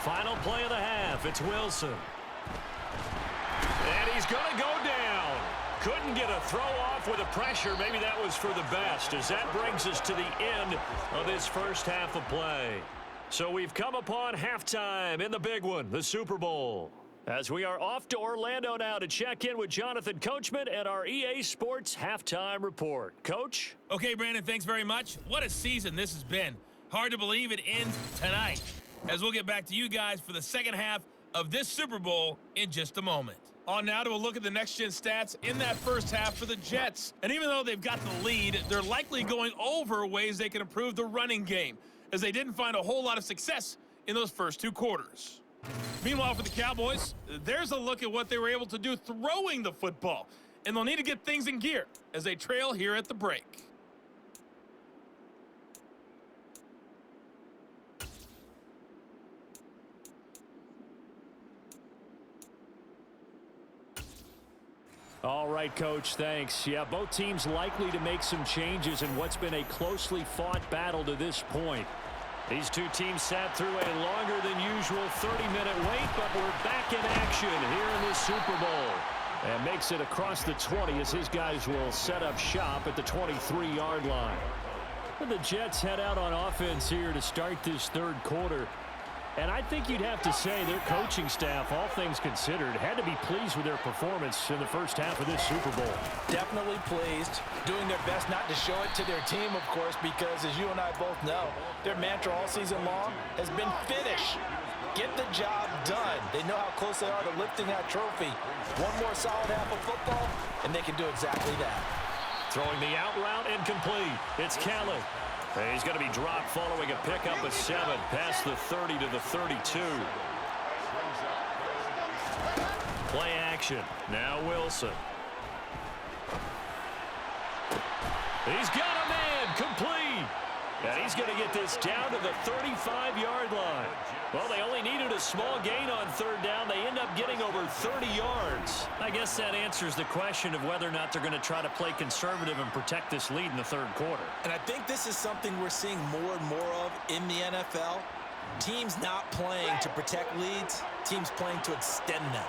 Final play of the half. It's Wilson. And he's going to go down. Couldn't get a throw off with the pressure. Maybe that was for the best, as that brings us to the end of this first half of play. So we've come upon halftime in the big one, the Super Bowl. As we are off to Orlando now to check in with Jonathan Coachman and our EA Sports Halftime Report. Coach? Okay, Brandon, thanks very much. What a season this has been. Hard to believe it ends tonight, as we'll get back to you guys for the second half of this Super Bowl in just a moment. On now to a look at the next-gen stats in that first half for the Jets. And even though they've got the lead, they're likely going over ways they can improve the running game, as they didn't find a whole lot of success in those first two quarters. Meanwhile, for the Cowboys, there's a look at what they were able to do throwing the football, and they'll need to get things in gear as they trail here at the break. All right, Coach, thanks. Yeah, both teams likely to make some changes in what's been a closely fought battle to this point. These two teams sat through a longer than usual 30-minute wait, but we're back in action here in this Super Bowl. And makes it across the 20 as his guys will set up shop at the 23-yard line. And the Jets head out on offense here to start this third quarter. And I think you'd have to say their coaching staff, all things considered, had to be pleased with their performance in the first half of this Super Bowl. Definitely pleased, doing their best not to show it to their team, of course, because as you and I both know, their mantra all season long has been finish. Get the job done. They know how close they are to lifting that trophy. One more solid half of football, and they can do exactly that. Throwing the out route incomplete. It's Kelly. He's going to be dropped following a pickup of 7 past the 30 to the 32. Play action. Now Wilson. He's got a man complete. And he's going to get this down to the 35-yard line. Well, they only needed a small gain on third down. They end up getting over 30 yards. I guess that answers the question of whether or not they're going to try to play conservative and protect this lead in the third quarter. And I think this is something we're seeing more and more of in the NFL. Teams not playing to protect leads, teams playing to extend them.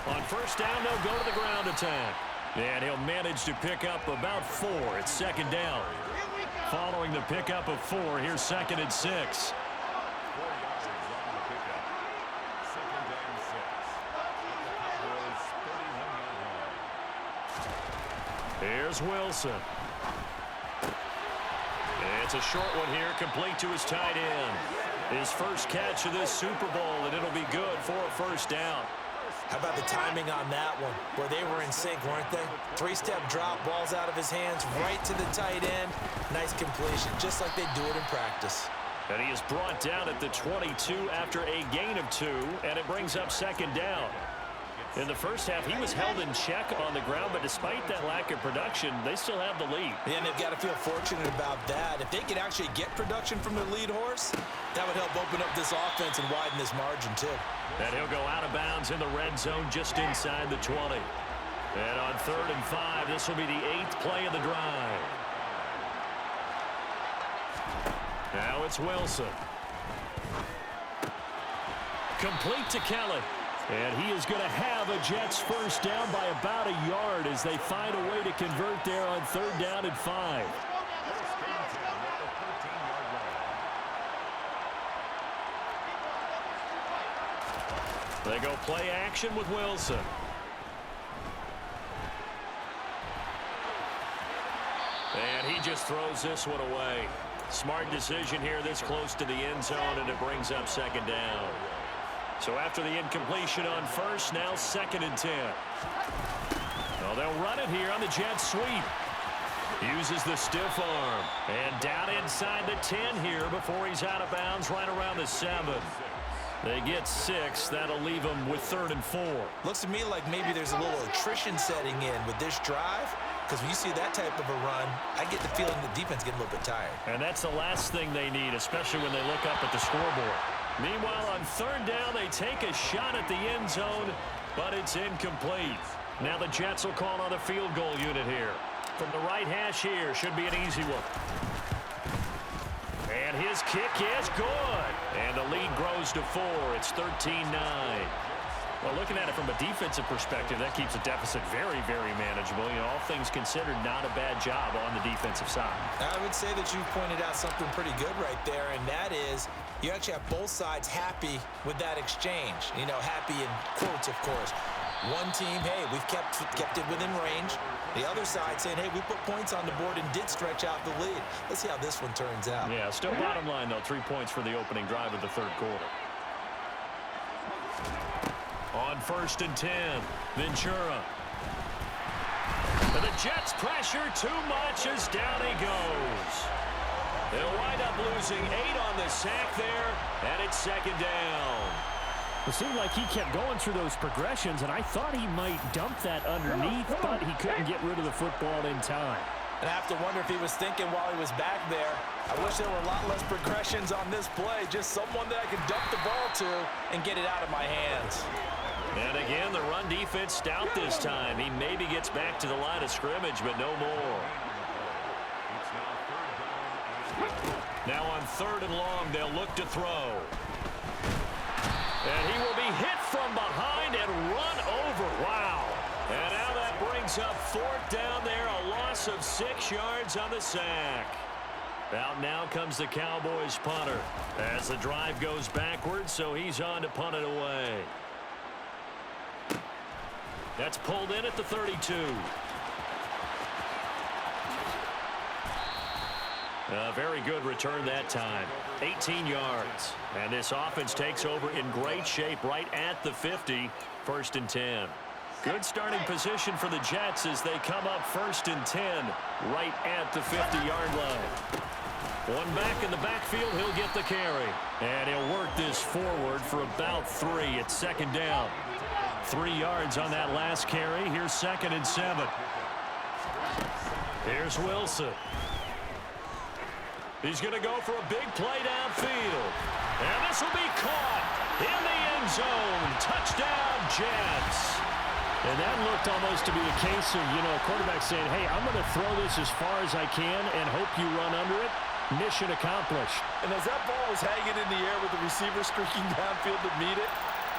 On first down, they'll go to the ground attack. And he'll manage to pick up about 4. It's second down. Following the pickup of 4, here's 2nd and 6. Here's Wilson. It's a short one here, complete to his tight end. His first catch of this Super Bowl, and it'll be good for a first down. How about the timing on that one, where they were in sync, weren't they? 3-step drop, balls out of his hands, right to the tight end. Nice completion, just like they do it in practice. And he is brought down at the 22 after a gain of 2, and it brings up second down. In the first half, he was held in check on the ground, but despite that lack of production, they still have the lead. Yeah, and they've got to feel fortunate about that. If they could actually get production from their lead horse, that would help open up this offense and widen this margin, too. And he'll go out of bounds in the red zone just inside the 20. And on 3rd and 5, this will be the 8th play of the drive. Now it's Wilson. Complete to Kelly. And he is going to have a Jets first down by about a yard as they find a way to convert there on 3rd down and 5. They go play action with Wilson. And he just throws this one away. Smart decision here this close to the end zone, and it brings up second down. So after the incompletion on first, now 2nd and 10. Well, they'll run it here on the jet sweep. Uses the stiff arm. And down inside the 10 here before he's out of bounds right around the 7. They get 6. That'll leave them with 3rd and 4. Looks to me like maybe there's a little attrition setting in with this drive, because when you see that type of a run, I get the feeling the defense getting a little bit tired. And that's the last thing they need, especially when they look up at the scoreboard. Meanwhile, on 3rd down, they take a shot at the end zone, but it's incomplete. Now the Jets will call on the field goal unit here. From the right hash here, should be an easy one. And his his kick is good. And the lead grows to 4. It's 13-9. Well, looking at it from a defensive perspective, that keeps a deficit very, very manageable. You know, all things considered, not a bad job on the defensive side. I would say that you've pointed out something pretty good right there, and that is you actually have both sides happy with that exchange. You know, happy in quotes, of course. One team, hey, we've kept it within range. The other side saying, hey, we put points on the board and did stretch out the lead. Let's see how this one turns out. Yeah, still bottom line, though, 3 points for the opening drive of the third quarter. On 1st and 10, Ventura. The Jets pressure too much as down he goes. They'll wind up losing 8 on the sack there, and it's 2nd down. It seemed like he kept going through those progressions, and I thought he might dump that underneath, but he couldn't get rid of the football in time. And I have to wonder if he was thinking while he was back there, I wish there were a lot less progressions on this play, just someone that I could dump the ball to and get it out of my hands. And again, the run defense stout this time. He maybe gets back to the line of scrimmage, but no more. Now on 3rd and long, they'll look to throw. And he will be hit from behind and run over. Wow. And now that brings up 4th down there, a loss of 6 yards on the sack. Out now comes the Cowboys punter as the drive goes backwards, so he's on to punt it away. That's pulled in at the 32. A very good return that time. 18 yards. And this offense takes over in great shape right at the 50. 1st and 10. Good starting position for the Jets as they come up 1st and 10 right at the 50-yard line. One back in the backfield, he'll get the carry. And he'll work this forward for about 3. It's 2nd down. 3 yards on that last carry. Here's 2nd and 7. Here's Wilson. He's going to go for a big play downfield. And this will be caught in the end zone. Touchdown, Jets. And that looked almost to be a case of, you know, a quarterback saying, hey, I'm going to throw this as far as I can and hope you run under it. Mission accomplished. And as that ball was hanging in the air with the receiver streaking downfield to meet it,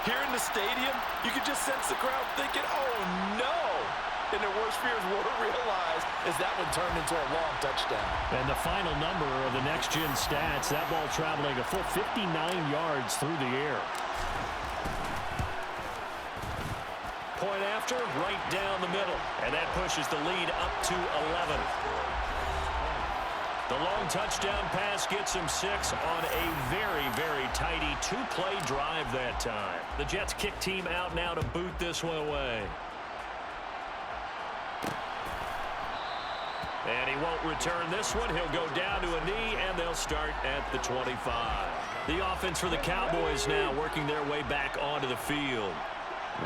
here in the stadium, you could just sense the crowd thinking, oh, no. And their worst fears were realized as that one turned into a long touchdown. And the final number of the next-gen stats, that ball traveling a full 59 yards through the air. Point after, right down the middle. And that pushes the lead up to 11. The long touchdown pass gets him 6 on a very, very tidy 2-play drive that time. The Jets kick team out now to boot this one away. And he won't return this one. He'll go down to a knee, and they'll start at the 25. The offense for the Cowboys now working their way back onto the field.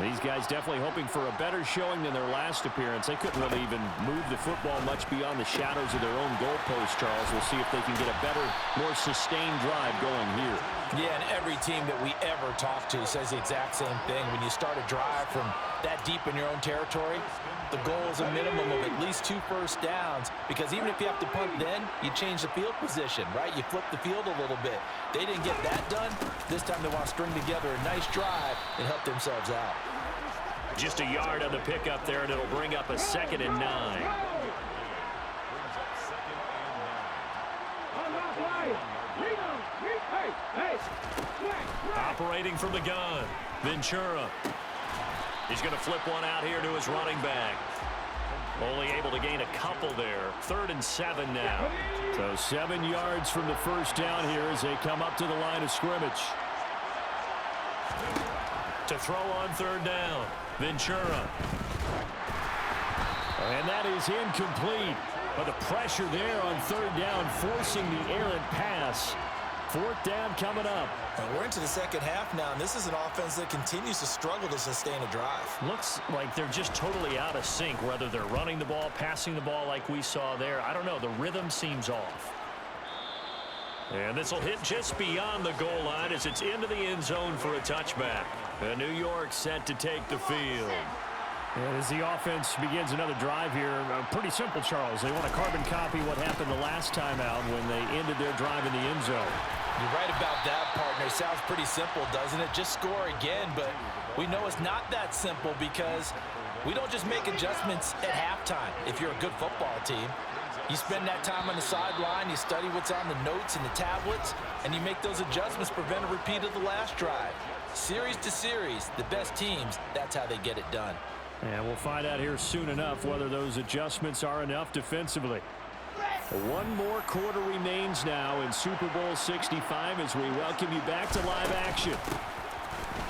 These guys definitely hoping for a better showing than their last appearance. They couldn't really even move the football much beyond the shadows of their own goalpost, Charles. We'll see if they can get a better, more sustained drive going here. Yeah, and every team that we ever talk to says the exact same thing. When you start a drive from that deep in your own territory, the goal is a minimum of at least 2 first downs, because even if you have to punt then, you change the field position, right? You flip the field a little bit. They didn't get that done. This time they want to string together a nice drive and help themselves out. Just a yard on the pickup there, and it'll bring up a 2nd and 9. Operating from the gun, Ventura. He's going to flip one out here to his running back. Only able to gain a couple there. 3rd and 7 now. So 7 yards from the first down here as they come up to the line of scrimmage. To throw on 3rd down, Ventura. And that is incomplete. But the pressure there on 3rd down, forcing the errant pass. 4th down coming up. And we're into the second half now, and this is an offense that continues to struggle to sustain a drive. Looks like they're just totally out of sync, whether they're running the ball, passing the ball like we saw there. I don't know. The rhythm seems off. And this will hit just beyond the goal line as it's into the end zone for a touchback. And New York set to take the field. And as the offense begins another drive here, pretty simple, Charles. They want to carbon copy what happened the last time out when they ended their drive in the end zone. You're right about that, partner. Sounds pretty simple, doesn't it? Just score again, but we know it's not that simple because we don't just make adjustments at halftime. If you're a good football team, you spend that time on the sideline, you study what's on the notes and the tablets, and you make those adjustments to prevent a repeat of the last drive. Series to series, the best teams, that's how they get it done. And we'll find out here soon enough whether those adjustments are enough defensively. One more quarter remains now in Super Bowl 65 as we welcome you back to live action.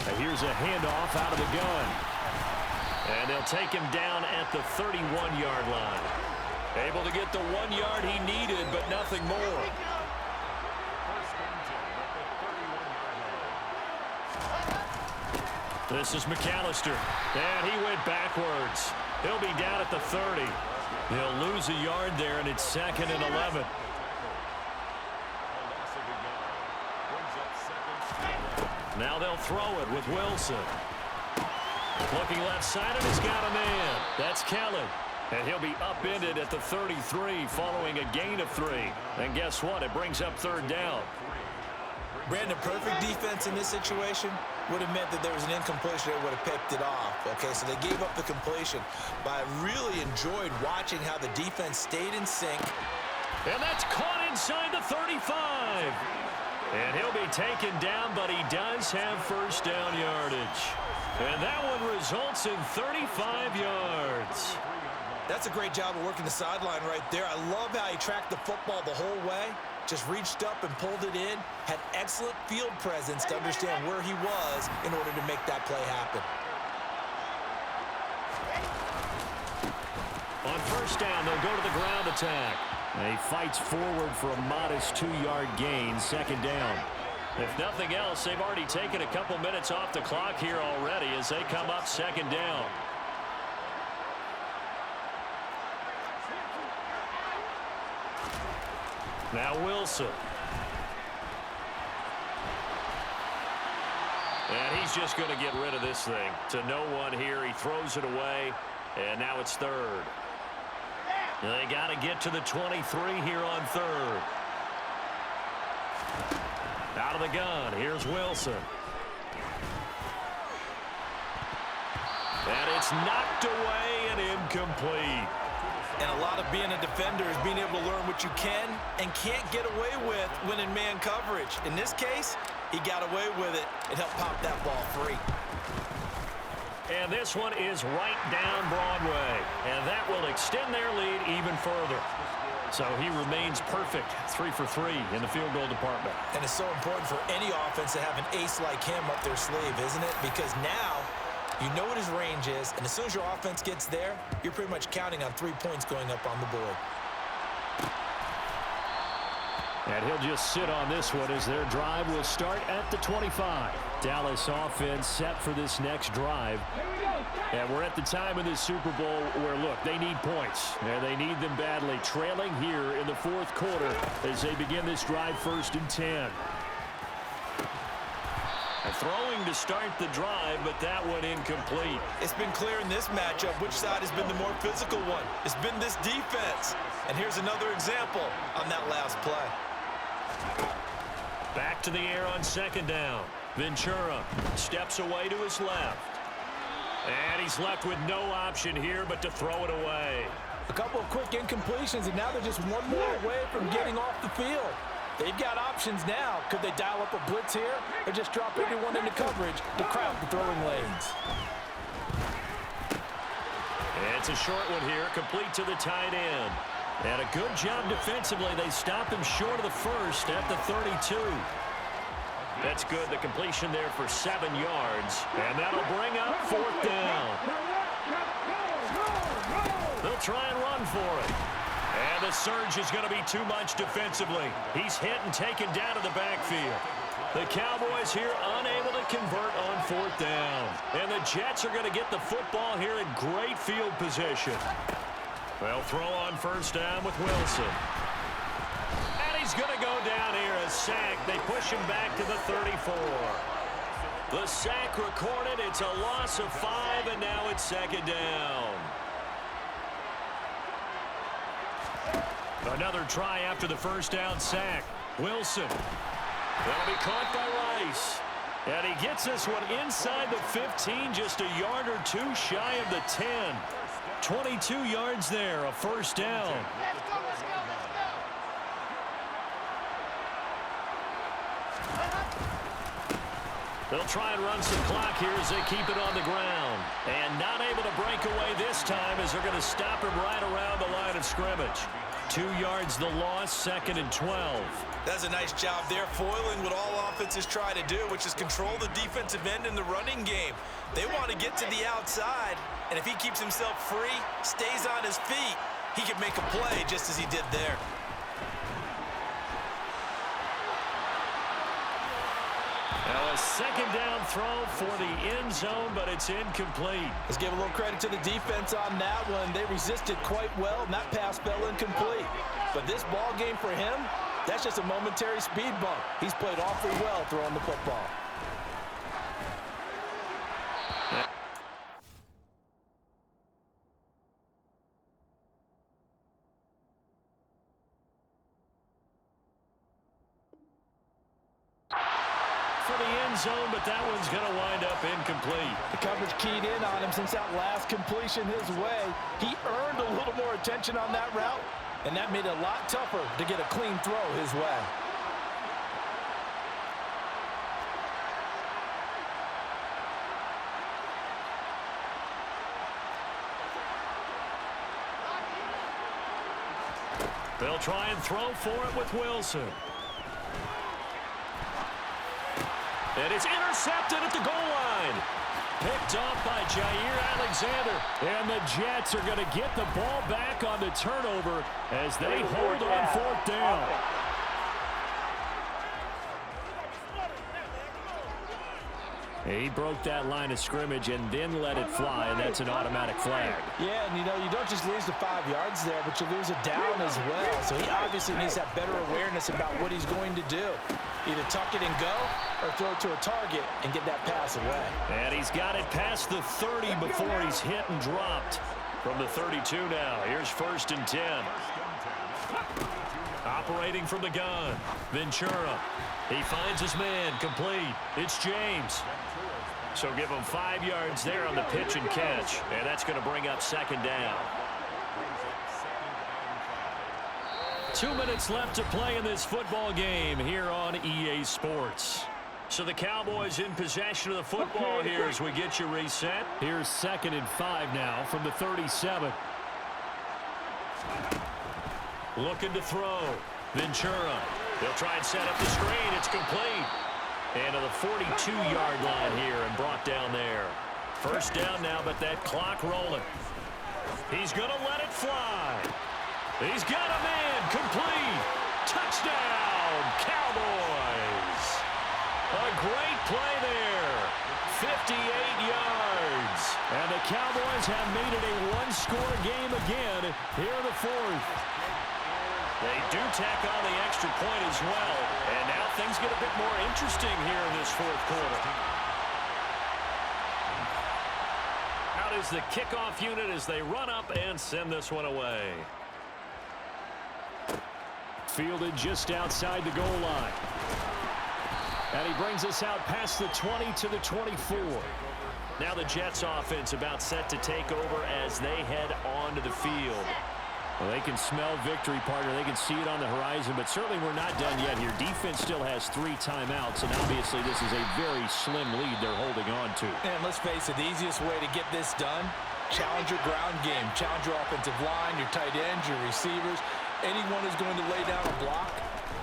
And here's a handoff out of the gun. And they'll take him down at the 31-yard line. Able to get the 1 yard he needed, but nothing more. This is McAllister. And he went backwards. He'll be down at the 30. He'll lose a yard there, and it's 2nd and 11. Now they'll throw it with Wilson. Looking left side, and he's got a man. That's Kelly. And he'll be upended at the 33 following a gain of 3. And guess what? It brings up 3rd down. Brandon, perfect defense in this situation would have meant that there was an incompletion that would have picked it off. Okay, so they gave up the completion. But I really enjoyed watching how the defense stayed in sync. And that's caught inside the 35. And he'll be taken down, but he does have 1st down yardage. And that one results in 35 yards. That's a great job of working the sideline right there. I love how he tracked the football the whole way. Just reached up and pulled it in. Had excellent field presence to understand where he was in order to make that play happen. On 1st down, they'll go to the ground attack. And he fights forward for a modest 2-yard gain, 2nd down. If nothing else, they've already taken a couple minutes off the clock here already as they come up 2nd down. Now Wilson. And he's just going to get rid of this thing. To no one here. He throws it away. And now it's 3rd. They got to get to the 23 here on 3rd. Out of the gun. Here's Wilson. And it's knocked away and incomplete. And a lot of being a defender is being able to learn what you can and can't get away with when in man coverage. In this case, he got away with it and helped pop that ball free. And this one is right down Broadway. And that will extend their lead even further. So he remains perfect, 3 for 3 in the field goal department. And it's so important for any offense to have an ace like him up their sleeve, isn't it? Because now you know what his range is, and as soon as your offense gets there, you're pretty much counting on 3 points going up on the board. And he'll just sit on this one as their drive will start at the 25. Dallas offense set for this next drive. And we're at the time of this Super Bowl where, look, they need points. And they need them badly. Trailing here in the 4th quarter as they begin this drive 1st and 10. And throwing to start the drive, but that one incomplete. It's been clear in this matchup which side has been the more physical one. It's been this defense. And here's another example on that last play. Back to the air on 2nd down. Ventura steps away to his left. And he's left with no option here but to throw it away. A couple of quick incompletions, and now they're just one more away from getting off the field. They've got options now. Could they dial up a blitz here or just drop everyone into coverage to crowd the throwing lanes? And it's a short one here, complete to the tight end. And a good job defensively. They stop him short of the 1st at the 32. That's good. The completion there for 7 yards. And that'll bring up 4th down. They'll try and run for it. And the surge is going to be too much defensively. He's hit and taken down to the backfield. The Cowboys here unable to convert on 4th down. And the Jets are going to get the football here in great field position. They'll throw on 1st down with Wilson. And he's going to go down here, a sack. They push him back to the 34. The sack recorded. It's a loss of 5, and now it's second down. Another try after the first down sack. Wilson. That'll be caught by Rice. And he gets this one inside the 15, just a yard or two shy of the 10. 22 yards there, a first down. Let's go, let's go, let's go. They'll try and run some clock here as they keep it on the ground. And not able to break away this time as they're going to stop him right around the line of scrimmage. 2 yards the loss, second and 12. That's a nice job there, foiling what all offenses try to do, which is control the defensive end in the running game. They want to get to the outside, and if he keeps himself free, stays on his feet, he can make a play just as he did there. Now a second down throw for the end zone, but it's incomplete. Let's give a little credit to the defense on that one. They resisted quite well, and that pass fell incomplete. But this ball game for him, that's just a momentary speed bump. He's played awfully well throwing the football. For the end zone, but that one's going to wind up incomplete. The coverage keyed in on him since that last completion his way. He earned a little more attention on that route, and that made it a lot tougher to get a clean throw his way. They'll try and throw for it with Wilson. And it's intercepted at the goal line. Picked off by Jair Alexander. And the Jets are going to get the ball back on the turnover as they hold on fourth down. He broke that line of scrimmage and then let it fly, and that's an automatic flag. Yeah, and you don't just lose the 5 yards there, but you lose a down as well. So he obviously needs that better awareness about what he's going to do. Either tuck it and go or throw it to a target and get that pass away. And he's got it past the 30 before he's hit and dropped. From the 32 now, here's first and 10. Operating from the gun, Ventura. He finds his man, complete. It's James. So give him 5 yards there on the pitch and catch. And that's going to bring up second down. 2 minutes left to play in this football game here on EA Sports. So the Cowboys in possession of the football here as we get you reset. Here's second and 5 now from the 37. Looking to throw. Ventura. They'll try and set up the screen. It's complete. And to the 42-yard line here and brought down there. First down now, but that clock rolling. He's going to let it fly. He's got a man. Complete. Touchdown, Cowboys. A great play there. 58 yards. And the Cowboys have made it a one-score game again here in the fourth. They do tack on the extra point as well. And now things get a bit more interesting here in this fourth quarter. Out is the kickoff unit as they run up and send this one away. Fielded just outside the goal line. And he brings us out past the 20 to the 24. Now the Jets offense about set to take over as they head onto the field. Well, they can smell victory, partner. They can see it on the horizon, but certainly we're not done yet here. Defense still has 3 timeouts, and obviously this is a very slim lead they're holding on to. And let's face it, the easiest way to get this done, challenge your ground game. Challenge your offensive line, your tight ends, your receivers. Anyone who's going to lay down a block,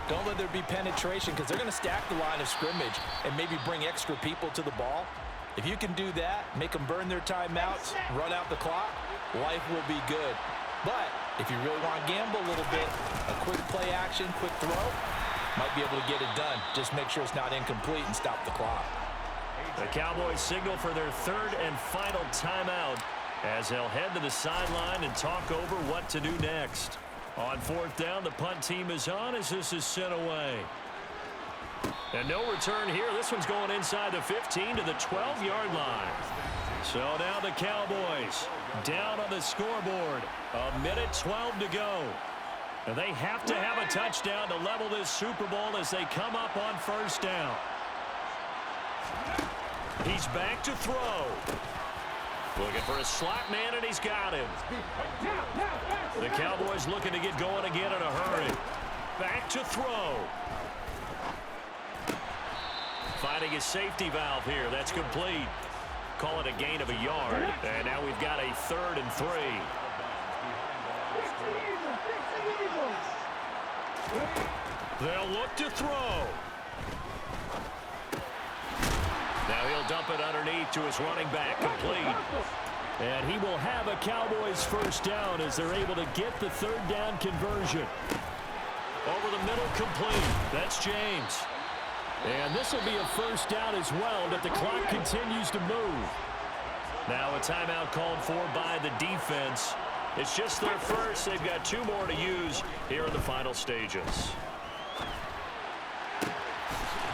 don't let there be penetration because they're going to stack the line of scrimmage and maybe bring extra people to the ball. If you can do that, make them burn their timeouts, run out the clock, life will be good. But if you really want to gamble a little bit, a quick play action, quick throw, might be able to get it done. Just make sure it's not incomplete and stop the clock. The Cowboys signal for their third and final timeout as they'll head to the sideline and talk over what to do next. On fourth down, the punt team is on as this is sent away. And no return here. This one's going inside the 15 to the 12-yard line. So now the Cowboys down on the scoreboard. 1:12 to go. And they have to have a touchdown to level this Super Bowl as they come up on first down. He's back to throw. Looking for a slot man, and he's got him. The Cowboys looking to get going again in a hurry. Back to throw. Finding his safety valve here. That's complete. Call it a gain of a yard. And now we've got a 3rd and 3. They'll look to throw. Now he'll dump it underneath to his running back, complete. And he will have a Cowboys first down as they're able to get the 3rd down conversion. Over the middle, complete. That's James. And this will be a first down as well, but the clock continues to move. Now a timeout called for by the defense. It's just their first. They've got 2 more to use here in the final stages.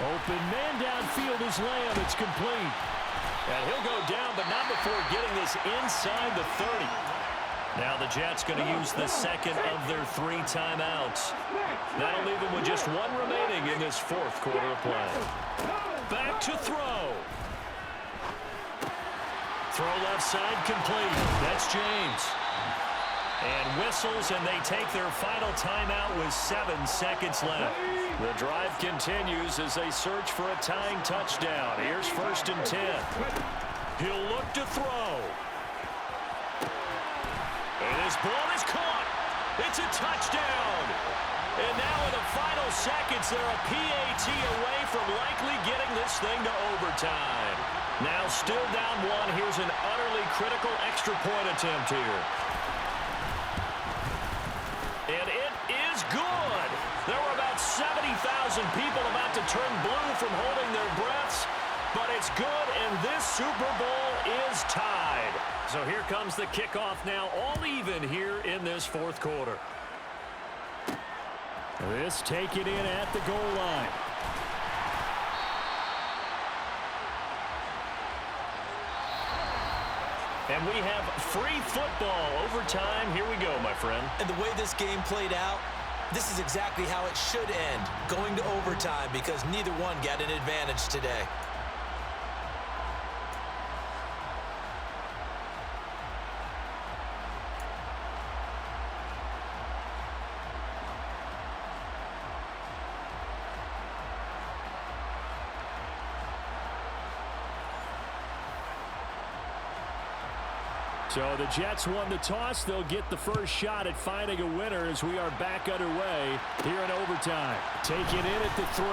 Open man downfield is Lamb. It's complete. And he'll go down, but not before getting this inside the 30. Now the Jets going to use the second of their 3 timeouts. That'll leave them with just 1 remaining in this 4th quarter of play. Back to throw. Throw left side, complete. That's James. And whistles, and they take their final timeout with 7 seconds left. The drive continues as they search for a tying touchdown. Here's 1st and 10. He'll look to throw. And his ball is caught. It's a touchdown. And now in the final seconds, they're a PAT away from likely getting this thing to overtime. Now still down 1. Here's an utterly critical extra point attempt here. And it is good. There were about 70,000 people about to turn blue from holding their breaths. But it's good, and this Super Bowl is tied. So here comes the kickoff now, all even here in this 4th quarter. This taken in at the goal line. And we have free football overtime. Here we go, my friend. And the way this game played out, this is exactly how it should end, going to overtime, because neither one got an advantage today. So the Jets won the toss. They'll get the first shot at finding a winner as we are back underway here in overtime. Taken in at the 3.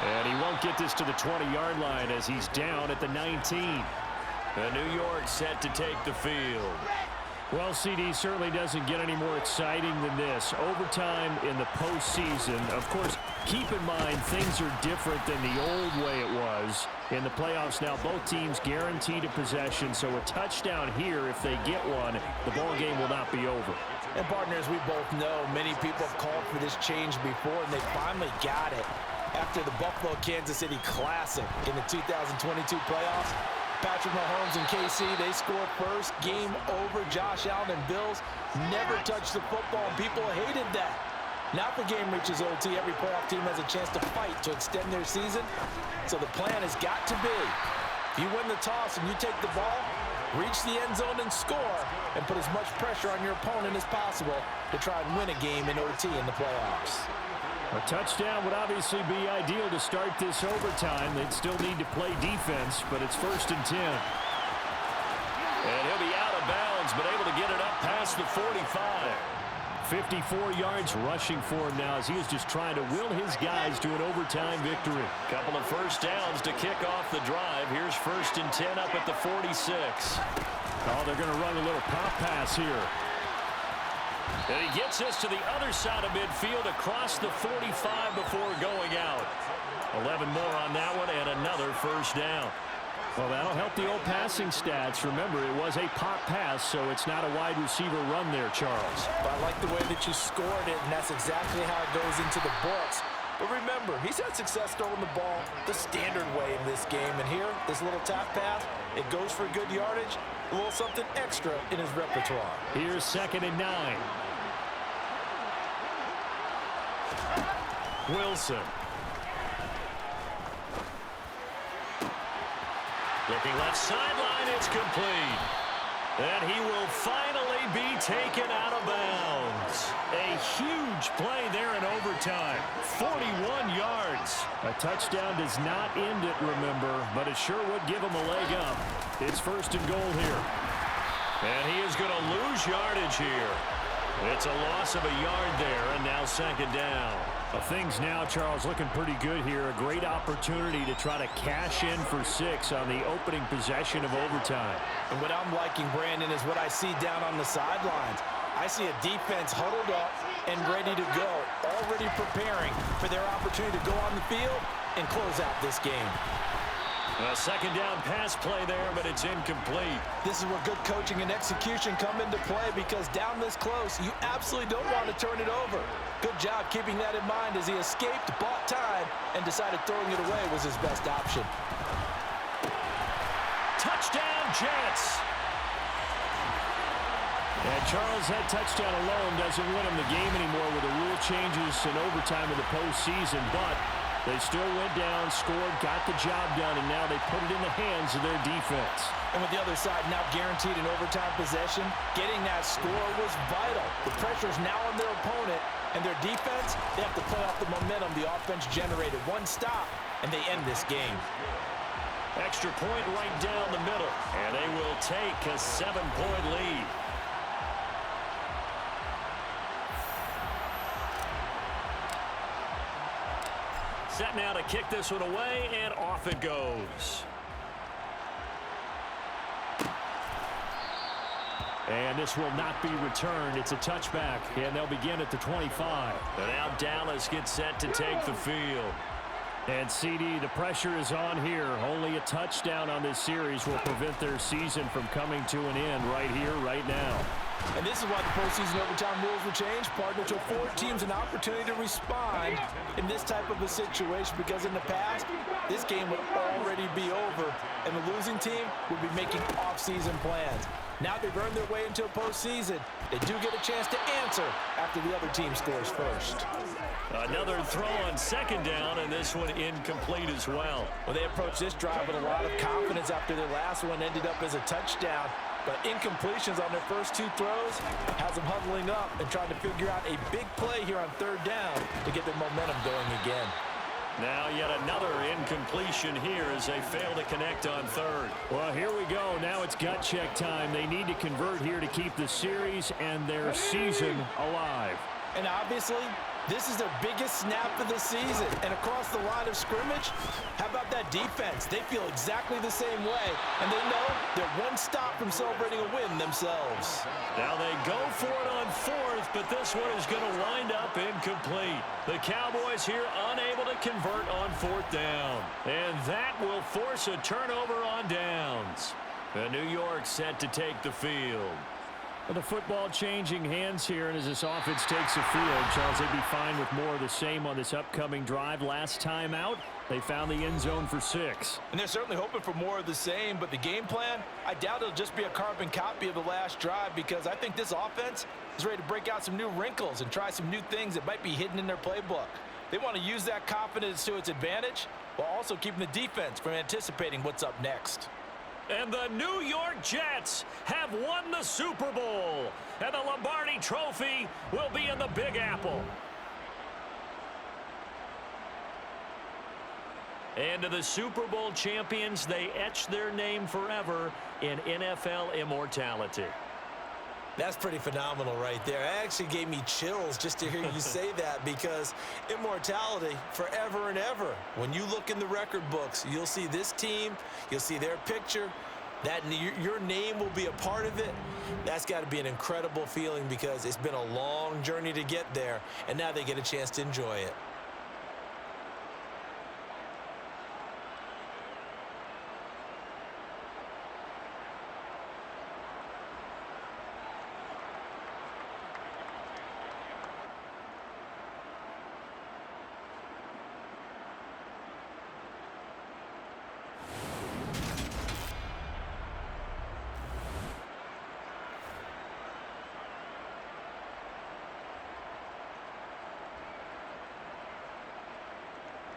And he won't get this to the 20-yard line as he's down at the 19. And New York set to take the field. Well, CD, certainly doesn't get any more exciting than this. Overtime in the postseason. Of course, keep in mind things are different than the old way it was. In the playoffs now, both teams guaranteed a possession, so a touchdown here, if they get one, the ball game will not be over. And partners, we both know many people have called for this change before, and they finally got it. After the Buffalo-Kansas City Classic in the 2022 playoffs, Patrick Mahomes and KC, they scored first. Game over. Josh Allen and Bills never touched the football, and people hated that. Now if the game reaches OT, every playoff team has a chance to fight to extend their season. So the plan has got to be, if you win the toss and you take the ball, reach the end zone and score, and put as much pressure on your opponent as possible to try and win a game in OT in the playoffs. A touchdown would obviously be ideal to start this overtime. They'd still need to play defense, but it's 1st and 10. And he'll be out of bounds, but able to get it up past the 45. 54 yards rushing for him now as he is just trying to will his guys to an overtime victory. Couple of first downs to kick off the drive. Here's 1st and 10 up at the 46. Oh, they're going to run a little pop pass here. And he gets us to the other side of midfield across the 45 before going out. 11 more on that one and another first down. Well, that'll help the old passing stats. Remember, it was a pop pass, so it's not a wide receiver run there, Charles. But I like the way that you scored it, and that's exactly how it goes into the books. But remember, he's had success throwing the ball the standard way in this game. And here, this little tap pass, it goes for good yardage, a little something extra in his repertoire. Here's 2nd and 9. Wilson. Looking left sideline, it's complete. And he will finally be taken out of bounds. A huge play there in overtime. 41 yards. A touchdown does not end it, remember, but it sure would give him a leg up. It's 1st and goal here. And he is going to lose yardage here. It's a loss of a yard there, and now 2nd down. Things now, Charles, looking pretty good here. A great opportunity to try to cash in for 6 on the opening possession of overtime. And what I'm liking, Brandon, is what I see down on the sidelines. I see a defense huddled up and ready to go, already preparing for their opportunity to go on the field and close out this game. A 2nd down pass play there, but it's incomplete. This is where good coaching and execution come into play, because down this close, you absolutely don't want to turn it over. Good job keeping that in mind as he escaped, bought time, and decided throwing it away was his best option. Touchdown, Jets! And Charles, that touchdown alone doesn't win him the game anymore with the rule changes in overtime in the postseason, but they still went down, scored, got the job done, and now they put it in the hands of their defense. And with the other side now guaranteed an overtime possession, getting that score was vital. The pressure is now on their opponent, and their defense, they have to play off the momentum the offense generated. One stop, and they end this game. Extra point right down the middle, and they will take a 7-point lead. Set now to kick this one away, and off it goes. And this will not be returned. It's a touchback, and they'll begin at the 25. And now Dallas gets set to take the field. And CD, the pressure is on here. Only a touchdown on this series will prevent their season from coming to an end right here, right now. And this is why the postseason overtime rules were changed, partner, to afford teams an opportunity to respond in this type of a situation, because in the past, this game would already be over, and the losing team would be making off-season plans. Now they've earned their way into a postseason. They do get a chance to answer after the other team scores first. Another throw on 2nd down, and this one incomplete as well. Well, they approached this drive with a lot of confidence after their last one ended up as a touchdown. But incompletions on their first 2 throws has them huddling up and trying to figure out a big play here on 3rd down to get their momentum going again. Now yet another incompletion here as they fail to connect on 3rd. Well, here we go. Now it's gut check time. They need to convert here to keep the series and their season alive. And obviously, this is their biggest snap of the season. And across the line of scrimmage, how about that defense? They feel exactly the same way, and they know they're one stop from celebrating a win themselves. Now they go for it on 4th, but this one is going to wind up incomplete. The Cowboys here unable to convert on 4th down. And that will force a turnover on downs. The New York set to take the field. The football changing hands here, and as this offense takes the field, Charles, they'd be fine with more of the same on this upcoming drive. Last time out, they found the end zone for 6. And they're certainly hoping for more of the same, but the game plan, I doubt it'll just be a carbon copy of the last drive, because I think this offense is ready to break out some new wrinkles and try some new things that might be hidden in their playbook. They want to use that confidence to its advantage while also keeping the defense from anticipating what's up next. And the New York Jets have won the Super Bowl. And the Lombardi Trophy will be in the Big Apple. And to the Super Bowl champions, they etch their name forever in NFL immortality. That's pretty phenomenal right there. It actually gave me chills just to hear you say that, because immortality forever and ever. When you look in the record books, you'll see this team, you'll see their picture, that your name will be a part of it. That's got to be an incredible feeling, because it's been a long journey to get there, and now they get a chance to enjoy it.